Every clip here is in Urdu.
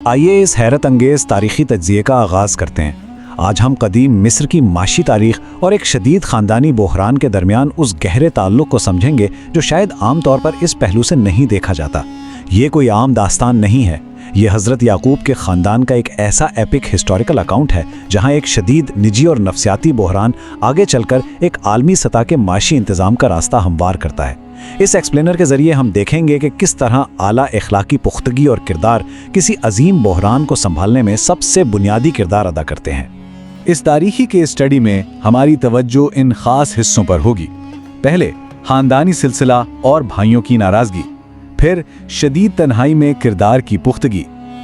آئیے اس حیرت انگیز تاریخی تجزیے کا آغاز کرتے ہیں۔ آج ہم قدیم مصر کی معاشی تاریخ اور ایک شدید خاندانی بحران کے درمیان اس گہرے تعلق کو سمجھیں گے جو شاید عام طور پر اس پہلو سے نہیں دیکھا جاتا۔ یہ کوئی عام داستان نہیں ہے، یہ حضرت یعقوب کے خاندان کا ایک ایسا ایپک ہسٹوریکل اکاؤنٹ ہے جہاں ایک شدید نجی اور نفسیاتی بحران آگے چل کر ایک عالمی سطح کے معاشی انتظام کا راستہ ہموار کرتا ہے۔ اس ایکسپلینر کے ذریعے ہم دیکھیں گے کہ کس طرح اعلیٰ اخلاقی پختگی اور کردار کسی عظیم بحران کو سنبھالنے میں سب سے بنیادی کردار ادا کرتے ہیں۔ اس تاریخی کیس اسٹڈی میں ہماری توجہ ان خاص حصوں پر ہوگی۔ پہلے خاندانی سلسلہ اور بھائیوں کی ناراضگی، پھر شدید تنہائی میں کردار کی پختگی،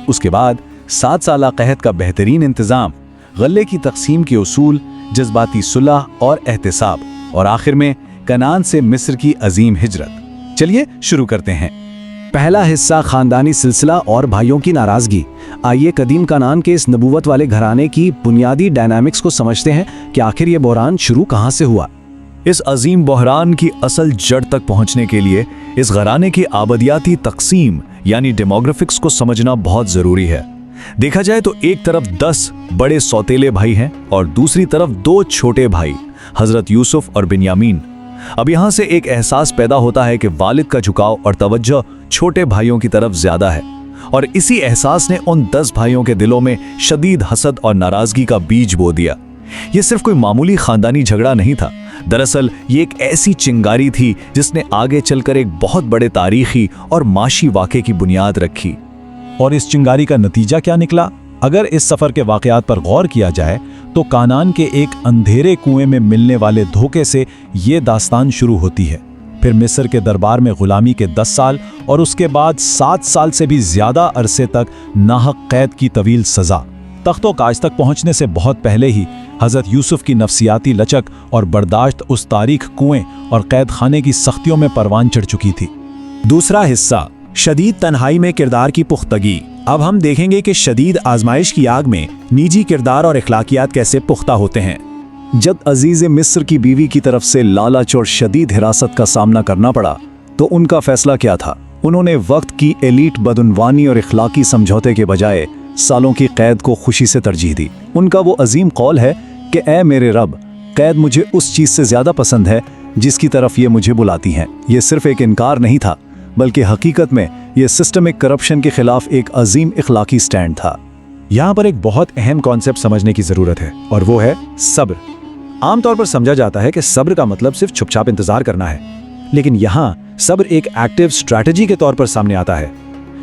اس کے بعد 7 سالہ قحط کا بہترین انتظام، غلے کی تقسیم کے اصول، جذباتی صلح اور احتساب، اور آخر میں کنعان سے مصر کی عظیم ہجرت۔ چلیے شروع کرتے ہیں۔ پہلا حصہ خاندانی سلسلہ اور بھائیوں کی ناراضگی۔ آئیے قدیم کنعان کے اس نبوت والے گھرانے کی بنیادی ڈائنامکس کو سمجھتے ہیں کہ آخر یہ بحران شروع کہاں سے ہوا۔ اس عظیم بحران کی اصل جڑ تک پہنچنے کے لیے اس گھرانے کی آبادیاتی تقسیم یعنی ڈیموگرافکس کو سمجھنا بہت ضروری ہے۔ دیکھا جائے تو ایک طرف 10 بڑے سوتیلے بھائی ہیں اور دوسری طرف 2 چھوٹے بھائی حضرت یوسف اور بنیامین۔ اب یہاں سے ایک احساس پیدا ہوتا ہے کہ والد کا جھکاؤ اور توجہ چھوٹے بھائیوں کی طرف زیادہ ہے، اور اسی احساس نے ان 10 بھائیوں کے دلوں میں شدید حسد اور ناراضگی کا بیج بو دیا۔ یہ صرف کوئی معمولی خاندانی جھگڑا نہیں تھا، دراصل یہ ایک ایسی چنگاری تھی جس نے آگے چل کر ایک بہت بڑے تاریخی اور معاشی واقعے کی بنیاد رکھی۔ اور اس چنگاری کا نتیجہ کیا نکلا؟ اگر اس سفر کے واقعات پر غور کیا جائے تو کنعان کے ایک اندھیرے کنویں میں ملنے والے دھوکے سے یہ داستان شروع ہوتی ہے۔ پھر مصر کے دربار میں غلامی کے 10 سال اور اس کے بعد 7 سال سے بھی زیادہ عرصے تک ناحق قید کی طویل سزا۔ تخت و کاج تک پہنچنے سے بہت پہلے ہی حضرت یوسف کی نفسیاتی لچک اور برداشت اس تاریخ کنویں اور قید خانے کی سختیوں میں پروان چڑھ چکی تھی۔ دوسرا حصہ، شدید تنہائی میں کردار کی پختگی۔ اب ہم دیکھیں گے کہ شدید آزمائش کی آگ میں نجی کردار اور اخلاقیات کیسے پختہ ہوتے ہیں۔ جب عزیز مصر کی بیوی کی طرف سے لالچ اور شدید حراست کا سامنا کرنا پڑا تو ان کا فیصلہ کیا تھا؟ انہوں نے وقت کی ایلیٹ بدعنوانی اور اخلاقی سمجھوتے کے بجائے سالوں کی قید کو خوشی سے ترجیح دی۔ ان کا وہ عظیم قول ہے کہ اے میرے رب، قید مجھے اس چیز سے زیادہ پسند ہے جس کی طرف یہ مجھے بلاتی ہیں۔ یہ صرف ایک انکار نہیں تھا، بلکہ حقیقت میں یہ سسٹمک کرپشن کے خلاف ایک عظیم اخلاقی سٹینڈ تھا۔ یہاں پر ایک بہت اہم کانسیپٹ سمجھنے کی ضرورت ہے، اور وہ ہے صبر۔ عام طور پر سمجھا جاتا ہے کہ صبر کا مطلب صرف چھپ چھاپ انتظار کرنا ہے، لیکن یہاں صبر ایک ایکٹیو اسٹریٹجی کے طور پر سامنے آتا ہے۔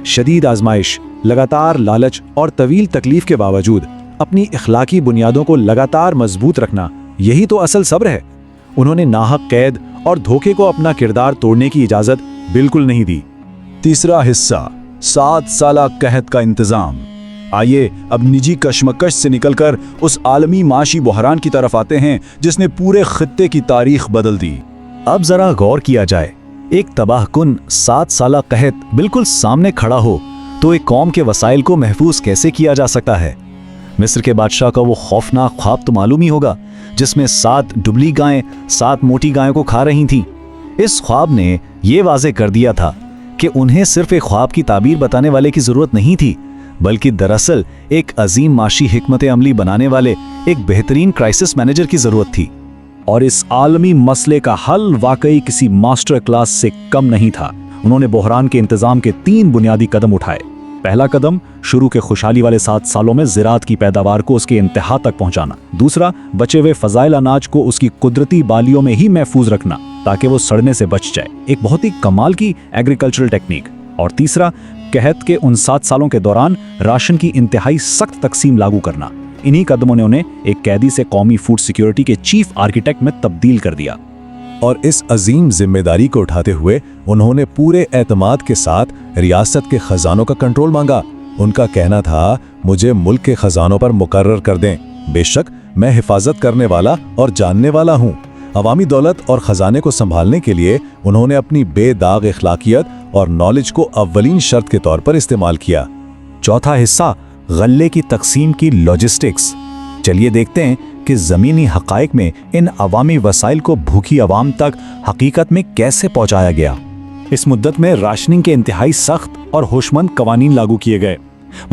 شدید آزمائش، لگاتار لالچ اور طویل تکلیف کے باوجود اپنی اخلاقی بنیادوں کو لگاتار مضبوط رکھنا، یہی تو اصل صبر ہے۔ انہوں نے ناحق قید اور دھوکے کو اپنا کردار توڑنے کی اجازت بالکل نہیں دی۔ تیسرا حصہ، 7 سالہ قحط کا انتظام۔ آئیے اب نجی کشمکش سے نکل کر اس عالمی معاشی بحران کی طرف آتے ہیں جس نے پورے خطے کی تاریخ بدل دی۔ اب ذرا غور کیا جائے، ایک تباہ کن 7 سالہ قحط بالکل سامنے کھڑا ہو تو ایک قوم کے وسائل کو محفوظ کیسے کیا جا سکتا ہے؟ مصر کے بادشاہ کا وہ خوفناک خواب تو معلوم ہی ہوگا جس میں 7 دبلی گائیں 7 موٹی گائیں کو کھا رہی تھیں۔ اس خواب نے یہ واضح کر دیا تھا کہ انہیں صرف ایک خواب کی تعبیر بتانے والے کی ضرورت نہیں تھی، بلکہ دراصل ایک عظیم معاشی حکمت عملی بنانے والے ایک بہترین کرائسس مینیجر کی ضرورت تھی۔ اور اس عالمی مسئلے کا حل واقعی کسی ماسٹر کلاس سے کم نہیں تھا۔ انہوں نے بحران کے انتظام کے 3 بنیادی قدم اٹھائے۔ پہلا قدم، شروع کے خوشحالی والے 7 سالوں میں زراعت کی پیداوار کو اس کے انتہا تک پہنچانا۔ دوسرا، بچے ہوئے فضائل اناج کو اس کی قدرتی بالیوں میں ہی محفوظ رکھنا تاکہ وہ سڑنے سے بچ جائے، ایک بہت ہی کمال کی ایگریکلچرل ٹیکنیک۔ اور تیسرا، قحط کے ان 7 سالوں کے دوران راشن کی انتہائی سخت تقسیم لاگو کرنا۔ انہی قدموں نے انہیں ایک قیدی سے قومی فوڈ سیکیورٹی کے چیف آرکیٹیکٹ میں تبدیل کر دیا۔ اور اس عظیم ذمہ داری کو اٹھاتے ہوئے انہوں نے پورے اعتماد کے ساتھ ریاست کے خزانوں کا کنٹرول مانگا۔ ان کا کہنا تھا، مجھے ملک کے خزانوں پر مقرر کر دیں، بے شک میں حفاظت کرنے والا اور جاننے والا ہوں۔ عوامی دولت اور خزانے کو سنبھالنے کے لیے انہوں نے اپنی بے داغ اخلاقیت اور نالج کو اولین شرط کے طور پر استعمال کیا۔ چوتھا حصہ، غلے کی تقسیم کی لاجسٹکس۔ چلیے دیکھتے ہیں کہ زمینی حقائق میں ان عوامی وسائل کو بھوکی عوام تک حقیقت میں کیسے پہنچایا گیا۔ اس مدت میں راشننگ کے انتہائی سخت اور ہوشمند قوانین لاگو کیے گئے۔